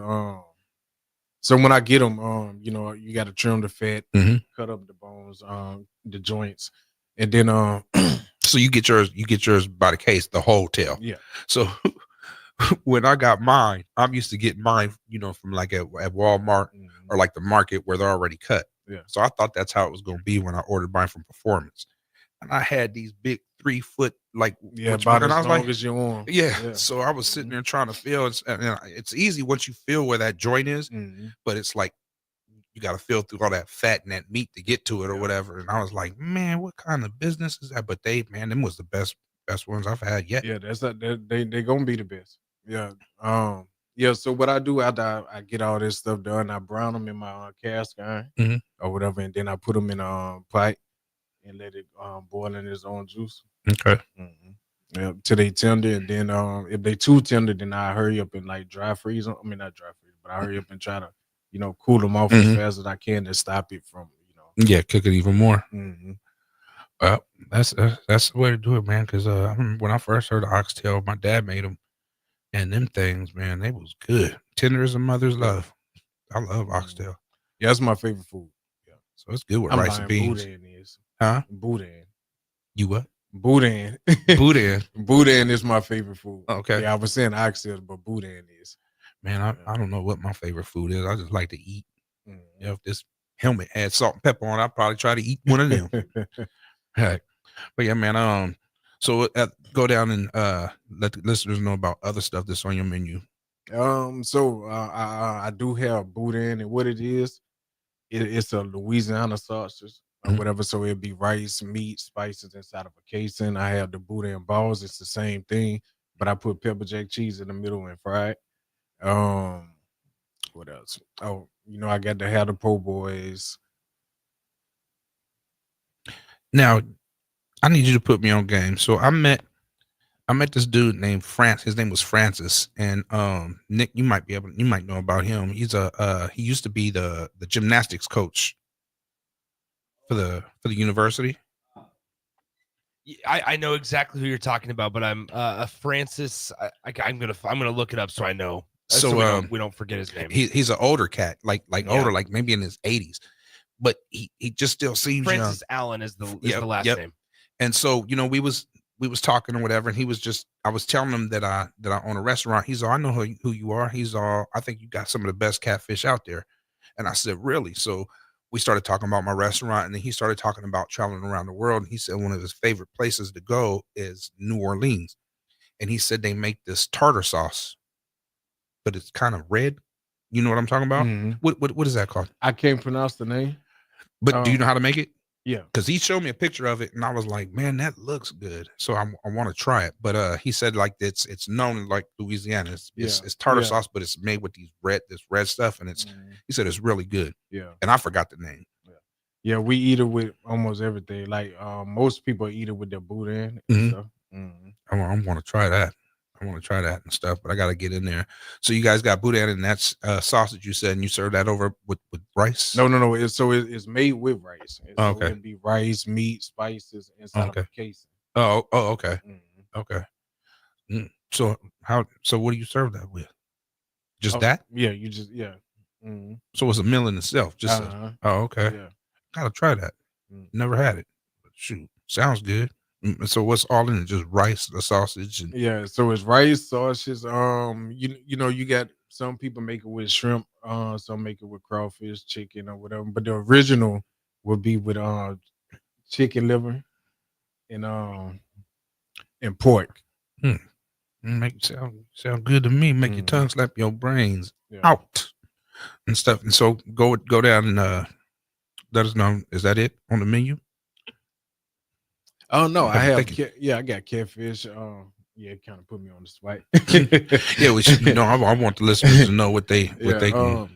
so when I get them, you got to trim the fat, cut up the bones, the joints, and then so you get yours by the case, the whole tail. Yeah. So when I got mine, I'm used to getting mine, from like at Walmart or like the market where they're already cut. Yeah. So I thought that's how it was going to be when I ordered mine from Performance. And I had these big 3 foot, about as long as your arm. Yeah. So I was sitting there trying to feel, and it's easy once you feel where that joint is, but it's like you got to feel through all that fat and that meat to get to it or whatever. And I was like, man, what kind of business is that? But them was the best ones I've had yet. Yeah, they gonna be the best. Yeah. So what I do after I get all this stuff done, I brown them in my cast iron or whatever, and then I put them in a pot and let it boil in its own juice. Okay. Yep, till they tender, and then if they too tender, then I hurry up and like dry freeze them. I mean, not dry freeze, but I hurry up and try to, cool them off as fast as I can to stop it from, Yeah, cook it even more. Mm-hmm. Well, that's the way to do it, man. Because I remember when I first heard of oxtail, my dad made them, and them things, man, they was good, tender as a mother's love. I love oxtail. Yeah, that's my favorite food. Yeah, so it's good with rice and beans. Boudin is. Huh? Boudin. You what? Boudin. Boudin. Boudin is my favorite food. Okay. Yeah, I was saying oxtail, but boudin is. Man, I don't know what my favorite food is. I just like to eat. If this helmet had salt and pepper on, I'd probably try to eat one of them. Heck. But yeah, man. So go down and let the listeners know about other stuff that's on your menu. So I do have boudin, and what it is, it's a Louisiana sausage or whatever. So it'd be rice, meat, spices inside of a casing. I have the boudin balls. It's the same thing, but I put pepper jack cheese in the middle and fry it. What else? Oh, I got to have the po' boys. Now, I need you to put me on game. So I met this dude named France. His name was Francis, and Nick, you might know about him. He's he used to be the gymnastics coach for the university. I know exactly who you're talking about, but I'm Francis. I'm gonna look it up so I know. So we don't forget his name. He's an older cat, like older, like maybe in his 80s, but he just still seems Francis young. Allen is the last name. And so we was talking or whatever, and I was telling him that I own a restaurant. He's all, I know who you are. He's all, I think you got some of the best catfish out there. And I said, really? So we started talking about my restaurant, and then he started talking about traveling around the world. And he said one of his favorite places to go is New Orleans, and he said they make this tartar sauce, but it's kind of red. You know what I'm talking about? Mm-hmm. What is that called? I can't pronounce the name. But do you know how to make it? Yeah, because he showed me a picture of it, and I was like, man, that looks good. So I want to try it. But he said like it's known like Louisiana. It's tartar sauce, but it's made with this red stuff, and he said it's really good. Yeah, and I forgot the name. Yeah, we eat it with almost everything. Like most people eat it with their boudin and stuff. I want to try that. I want to try that and stuff, but I got to get in there. So you guys got boudin, and that's sausage, you said, and you serve that over with rice? No. It's made with rice. Oh, okay. It'd be rice, meat, spices inside of a casing. Oh, okay. Okay. So what do you serve that with? Just that? Yeah, So it's a meal in itself. Just okay. Yeah. Gotta try that. Never had it. But shoot, sounds good. So what's all in it? Just rice, the sausage, and so it's rice, sausages. You got some people make it with shrimp, some make it with crawfish, chicken, or whatever. But the original would be with chicken liver and pork. Make it sound good to me. Make your tongue slap your brains out and stuff. And so go down and let us know. Is that it on the menu? Oh no, I have I got catfish. It kind of put me on the spot. Yeah, we should. I want the listeners to know what they can.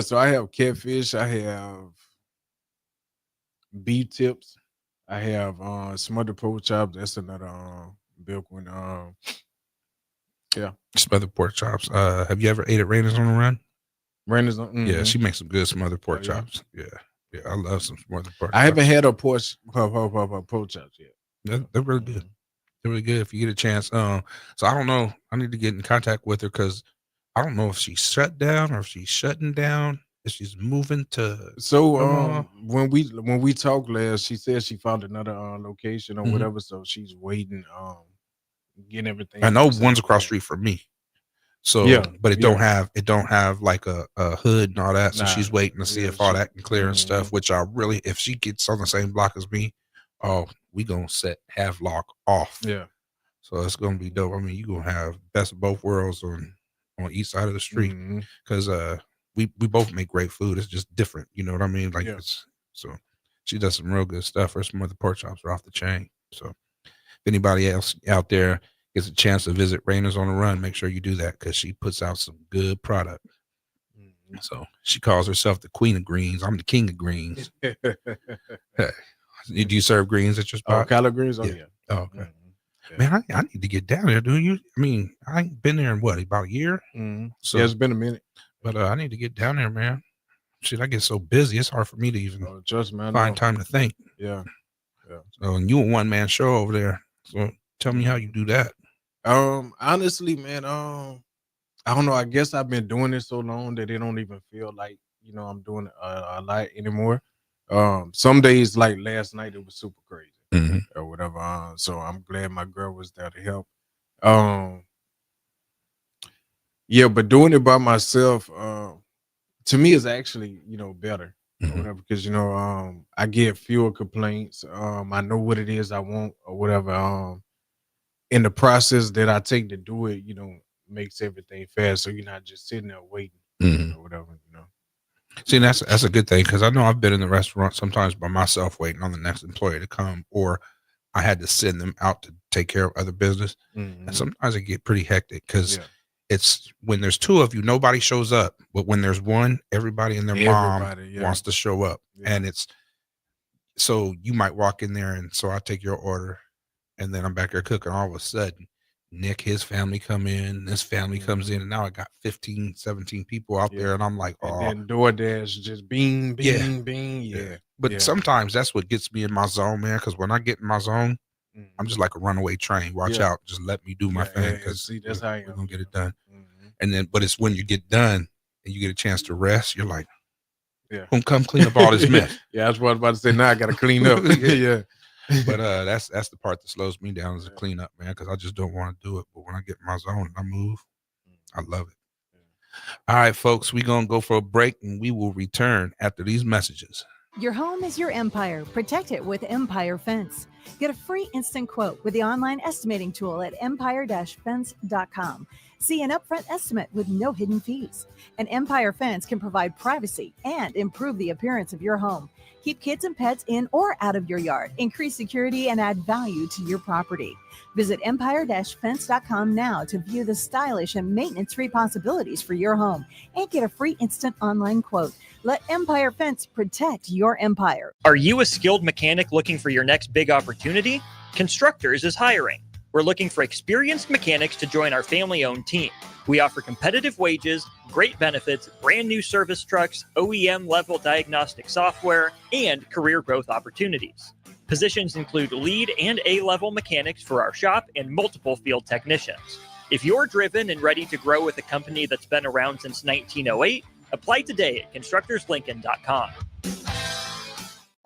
So I have catfish. I have beef tips. I have smothered pork chops. That's another big one. Smothered pork chops. Have you ever ate at Raina's on the Run? Raina's on. Yeah, she makes some good smothered pork chops. Yeah, I love some smothered pork. I haven't had a pork chops yet. They're really good. They're really good if you get a chance. So I don't know. I need to get in contact with her because I don't know if she's shut down or if she's shutting down. If she's moving to. So when we talked last, she said she found another location or whatever. So she's waiting, getting everything. I know one's across the street from me. So but it don't have like a hood and all that. So she's waiting to see if all that can clear and stuff. Which I really, if she gets on the same block as me, we gonna set Havelock off. Yeah. So it's gonna be dope. I mean, you gonna have best of both worlds on each side of the street because we both make great food. It's just different. You know what I mean? Like so she does some real good stuff. Her smothered pork chops are off the chain. So if anybody else out there gets a chance to visit Raina's on the Run, make sure you do that because she puts out some good product. So she calls herself the Queen of Greens. I'm the King of Greens. Hey, do you serve greens at your spot? Collard greens? Oh, yeah. Oh, okay. Man, I need to get down there, dude. I mean, I ain't been there in what, about a year? Mm-hmm. So yeah, it's been a minute. But I need to get down there, man. Shit, I get so busy, it's hard for me to even find time to think. Yeah. So, and you a one-man show over there. So tell me how you do that. Honestly, man, I don't know. I guess I've been doing it so long that it don't even feel like, I'm doing it a lot anymore. Some days, like last night, it was super crazy or whatever. So I'm glad my girl was there to help. Yeah, but doing it by myself, to me is actually, better or whatever, because, I get fewer complaints. I know what it is I want or whatever. In the process that I take to do it, makes everything fast. So you're not just sitting there waiting or whatever, See, that's a good thing, because I know I've been in the restaurant sometimes by myself waiting on the next employee to come, or I had to send them out to take care of other business. And sometimes it get pretty hectic because it's when there's two of you, nobody shows up. But when there's one, everybody and their mom wants to show up. And it's so you might walk in there, and so I take your order, and then I'm back there cooking. All of a sudden, Nick, his family come in, this family comes in, and now I got 15, 17 people out there, and I'm like, oh. And then DoorDash just bing, bing. Yeah. But sometimes that's what gets me in my zone, man, because when I get in my zone, I'm just like a runaway train. Watch out. Just let me do my thing, because that's how we're going to get it done. And then, but it's when you get done and you get a chance to rest, you're like, come clean up all this mess. That's what I was about to say. Now I got to clean up. Yeah. But that's the part that slows me down, is the cleanup, man, because I just don't want to do it. But when I get in my zone and I move, I love it. All right, folks, we're going to go for a break, and we will return after these messages. Your home is your empire. Protect it with Empire Fence. Get a free instant quote with the online estimating tool at empire-fence.com. See an upfront estimate with no hidden fees. An Empire Fence can provide privacy and improve the appearance of your home. Keep kids and pets in or out of your yard. Increase security and add value to your property. Visit empire-fence.com now to view the stylish and maintenance-free possibilities for your home and get a free instant online quote. Let Empire Fence protect your empire. Are you a skilled mechanic looking for your next big opportunity? Constructors is hiring. We're looking for experienced mechanics to join our family-owned team. We offer competitive wages, great benefits, brand new service trucks, OEM-level diagnostic software, and career growth opportunities. Positions include lead and A-level mechanics for our shop and multiple field technicians. If you're driven and ready to grow with a company that's been around since 1908, apply today at constructorslincoln.com.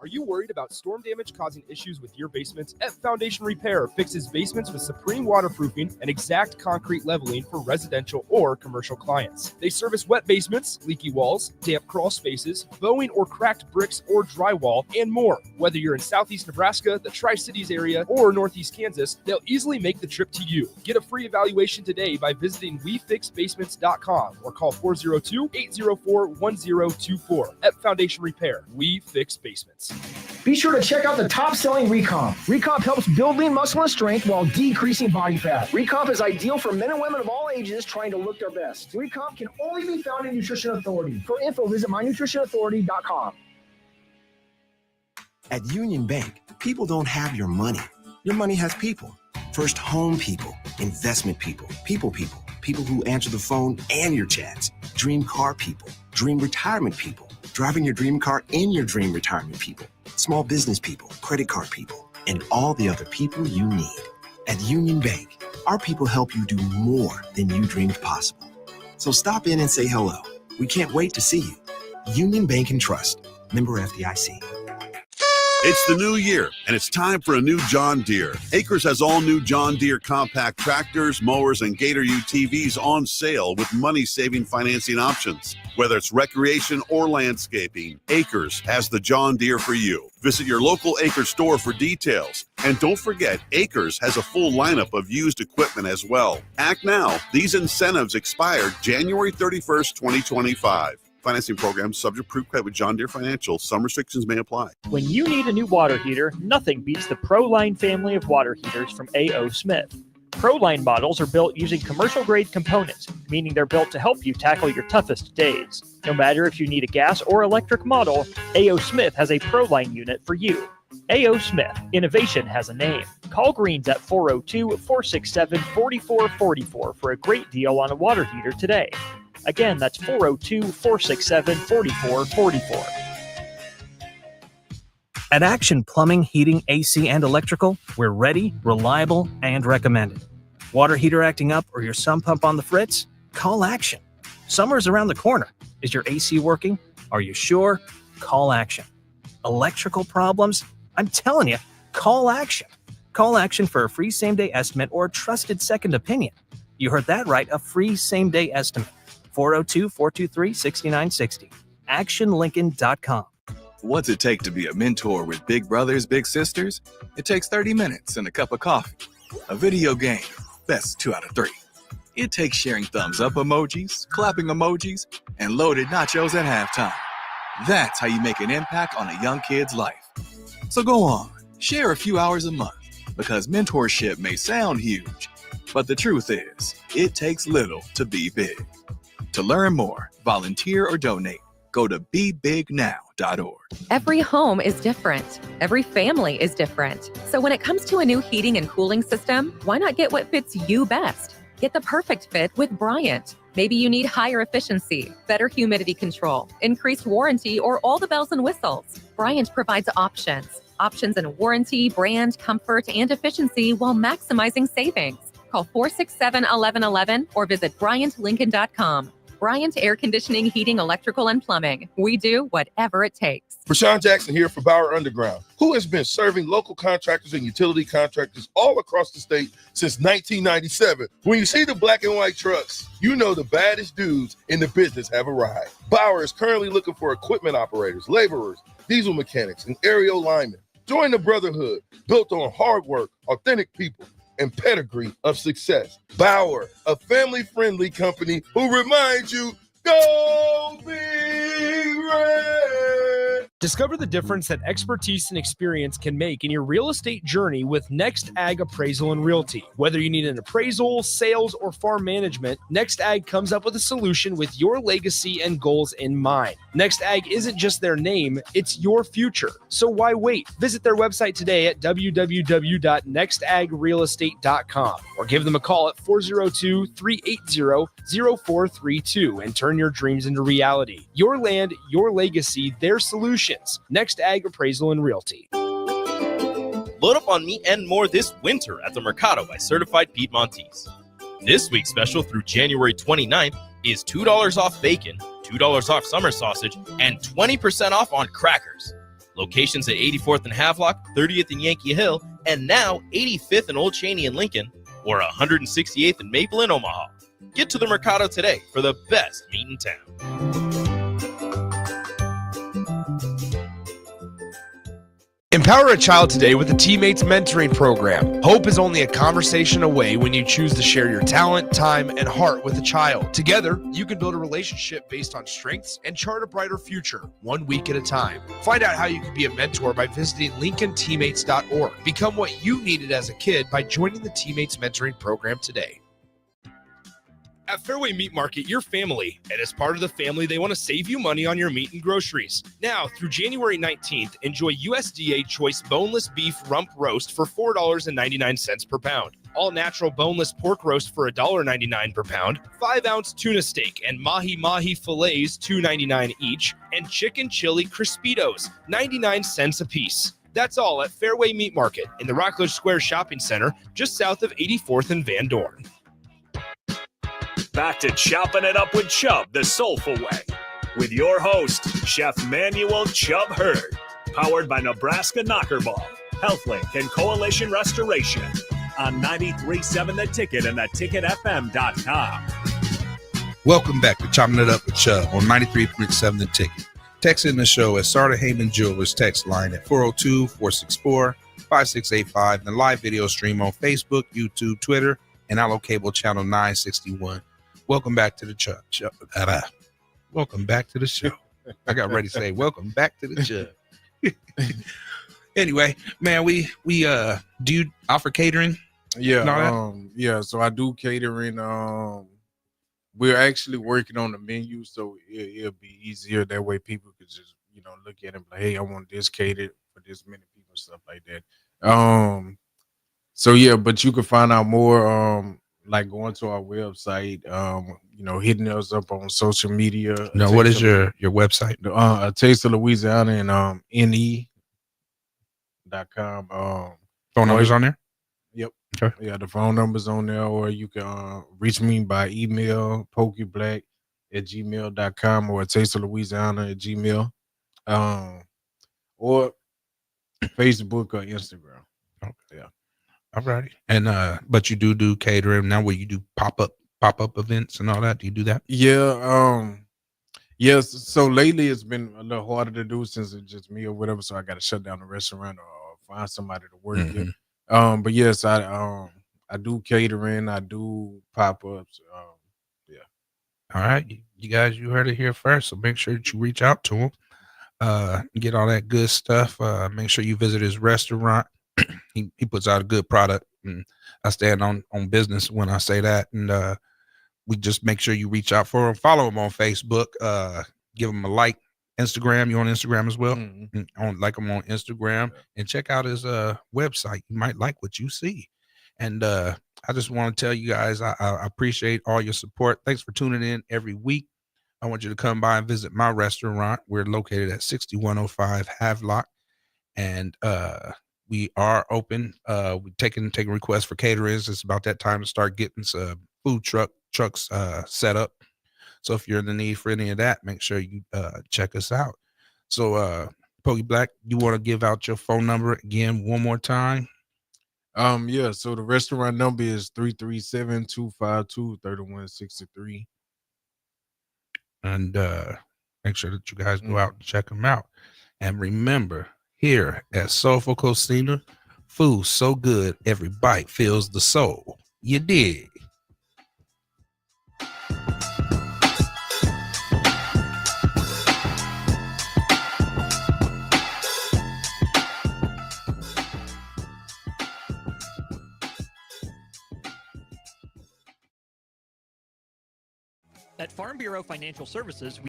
Are you worried about storm damage causing issues with your basements? F Foundation Repair fixes basements with supreme waterproofing and exact concrete leveling for residential or commercial clients. They service wet basements, leaky walls, damp crawl spaces, bowing or cracked bricks or drywall, and more. Whether you're in Southeast Nebraska, the Tri-Cities area, or Northeast Kansas, they'll easily make the trip to you. Get a free evaluation today by visiting WeFixBasements.com or call 402-804-1024. F Foundation Repair. We fix basements. Be sure to check out the top-selling Recomp. Recomp helps build lean muscle and strength while decreasing body fat. Recomp is ideal for men and women of all ages trying to look their best. Recomp can only be found in Nutrition Authority. For info, visit mynutritionauthority.com. At Union Bank, people don't have your money. Your money has people. First home people, investment people, people who answer the phone and your chats, dream car people, dream retirement people, driving your dream car in your dream retirement people, small business people, credit card people, and all the other people you need. At Union Bank, our people help you do more than you dreamed possible. So stop in and say hello. We can't wait to see you. Union Bank and Trust, member FDIC. It's the new year, and it's time for a new John Deere. Acres has all new John Deere compact tractors, mowers, and Gator UTVs on sale with money-saving financing options. Whether it's recreation or landscaping, Acres has the John Deere for you. Visit your local Acres store for details. And don't forget, Acres has a full lineup of used equipment as well. Act now. These incentives expire January 31st, 2025. Financing program subject to approved credit with John Deere Financial. Some restrictions may apply. When you need a new water heater, nothing beats the ProLine family of water heaters from A.O. Smith. ProLine models are built using commercial-grade components, meaning they're built to help you tackle your toughest days. No matter if you need a gas or electric model, A.O. Smith has a ProLine unit for you. A.O. Smith. Innovation has a name. Call Greens at 402-467-4444 for a great deal on a water heater today. Again, that's 402-467-4444. At Action Plumbing, Heating, AC, and Electrical, we're ready, reliable, and recommended. Water heater acting up or your sump pump on the fritz? Call Action. Summer's around the corner. Is your AC working? Are you sure? Call Action. Electrical problems? I'm telling you, call Action. Call Action for a free same-day estimate or a trusted second opinion. You heard that right, a free same-day estimate. 402-423-6960. ActionLincoln.com. What's it take to be a mentor with big brothers, big sisters? It takes 30 minutes and a cup of coffee. A video game, best 2 out of 3. It takes sharing thumbs up emojis, clapping emojis, and loaded nachos at halftime. That's how you make an impact on a young kid's life. So go on, share a few hours a month, because mentorship may sound huge, but the truth is, it takes little to be big. To learn more, volunteer, or donate, go to BeBigNow.org. Every home is different. Every family is different. So when it comes to a new heating and cooling system, why not get what fits you best? Get the perfect fit with Bryant. Maybe you need higher efficiency, better humidity control, increased warranty, or all the bells and whistles. Bryant provides options in warranty, brand, comfort, and efficiency while maximizing savings. Call 467-1111 or visit BryantLincoln.com. Bryant Air Conditioning, Heating, Electrical, and Plumbing. We do whatever it takes. Rashawn Jackson here for Bauer Underground, who has been serving local contractors and utility contractors all across the state since 1997. When you see the black and white trucks, you know the baddest dudes in the business have arrived. Bauer is currently looking for equipment operators, laborers, diesel mechanics, and aerial linemen. Join the brotherhood built on hard work, authentic people, and pedigree of success. Bauer, a family-friendly company who reminds you, go Big Red! Discover the difference that expertise and experience can make in your real estate journey with Next Ag Appraisal and Realty. Whether you need an appraisal, sales, or farm management, Next Ag comes up with a solution with your legacy and goals in mind. Next Ag isn't just their name, it's your future. So why wait? Visit their website today at www.nextagrealestate.com or give them a call at 402-380-0432 and turn your dreams into reality. Your land, your legacy, their solutions. Next Ag Appraisal and Realty. Load up on meat and more this winter at the Mercado by Certified Piedmontese. This week's special through January 29th is $2 off bacon, $2 off summer sausage, and 20% off on crackers. Locations at 84th and Havelock, 30th and Yankee Hill, and now 85th and Old Cheney in Lincoln, or 168th and Maple in Omaha. Get to the Mercado today for the best meat in town. Empower a child today with the Teammates Mentoring Program. Hope is only a conversation away when you choose to share your talent, time, and heart with a child. Together, you can build a relationship based on strengths and chart a brighter future, 1 week at a time. Find out how you can be a mentor by visiting LincolnTeammates.org. Become what you needed as a kid by joining the Teammates Mentoring Program today. At Fairway Meat Market, your family, and as part of the family, they want to save you money on your meat and groceries. Now, through January 19th, enjoy USDA Choice Boneless Beef Rump Roast for $4.99 per pound. All-natural boneless pork roast for $1.99 per pound, 5-ounce tuna steak and mahi-mahi fillets $2.99 each, and chicken chili crispitos, 99 cents a piece. That's all at Fairway Meat Market in the Rockledge Square Shopping Center, just south of 84th and Van Dorn. Back to Chopping It Up with Chubb, the soulful way, with your host, Chef Manuel Chubb Hurd, powered by Nebraska Knockerball, HealthLink, and Coalition Restoration on 93.7 The Ticket and theticketfm.com. Welcome back to Chopping It Up with Chubb on 93.7 The Ticket. Text in the show at Sarda Heyman Jewelers text line at 402-464-5685 and the live video stream on Facebook, YouTube, Twitter, and Allo Cable Channel 961. Welcome back to the show. Welcome back to the show. I got ready to say, welcome back to the show. Anyway, man, we do you offer catering? Yeah, so I do catering. We're actually working on the menu, so it'll be easier. That way people could just, look at it and be like, hey, I want this catered for this many people and stuff like that. So yeah, but you can find out more like going to our website, hitting us up on social media. No, what is your website? A Taste of Louisiana and NE.com. Phone numbers on there? Yep. Okay. Yeah, the phone number's on there, or you can reach me by email, pokeblack@gmail.com or tasteoflouisiana@gmail. Or Facebook or Instagram. Okay. Yeah. All righty. And but you do catering now, where you do pop-up events and all that. Do you do that? Yeah. Yes. So lately it's been a little harder to do since it's just me or whatever. So I got to shut down the restaurant or find somebody to work it. But yes, I do catering. I do pop-ups. Yeah. All right, you guys, you heard it here first. So make sure that you reach out to him. Get all that good stuff. Make sure you visit his restaurant. he puts out a good product, and I stand on business when I say that. And we just make sure you reach out for him. Follow him on Facebook. Give him a like. Instagram, you on Instagram as well? Like him on Instagram, and check out his website. You might like what you see. And I just want to tell you guys, I appreciate all your support. Thanks for tuning in every week. I want you to come by and visit my restaurant. We're located at 6105 Havelock, and we are open. We're taking requests for caterers. It's about that time to start getting some food trucks set up. So if you're in the need for any of that, make sure you check us out. So Pokey Black, you want to give out your phone number again one more time? Yeah, so the restaurant number is 337-252-3163. And make sure that you guys go out and check them out. And remember, here at Soulful Cocina, food so good every bite fills the soul. You dig? At Farm Bureau Financial Services,